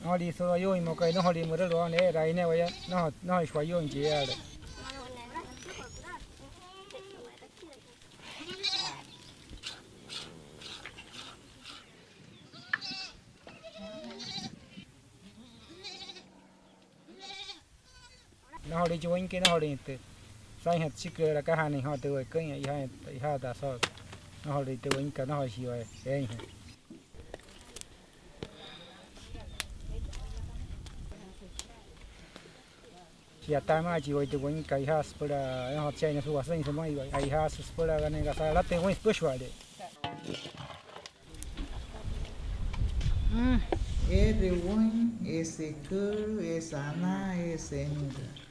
nó đi số vô một cái nó đi một đứa đó này này này vậy nó xoay vô chị à đấy nó đi chui cái nó đi từ sai hết chỉ cái là cái hàng này họ từ cái này hai ta sao nó đi từ cái nó xí vậy đấy chỉ tại mà chỉ vậy từ cái hai spora họ chơi nó suy nghĩ sao mà vậy hai spora cái này cái sao là từ push vậy đấy Everyone is a girl, is Anna, is Anita.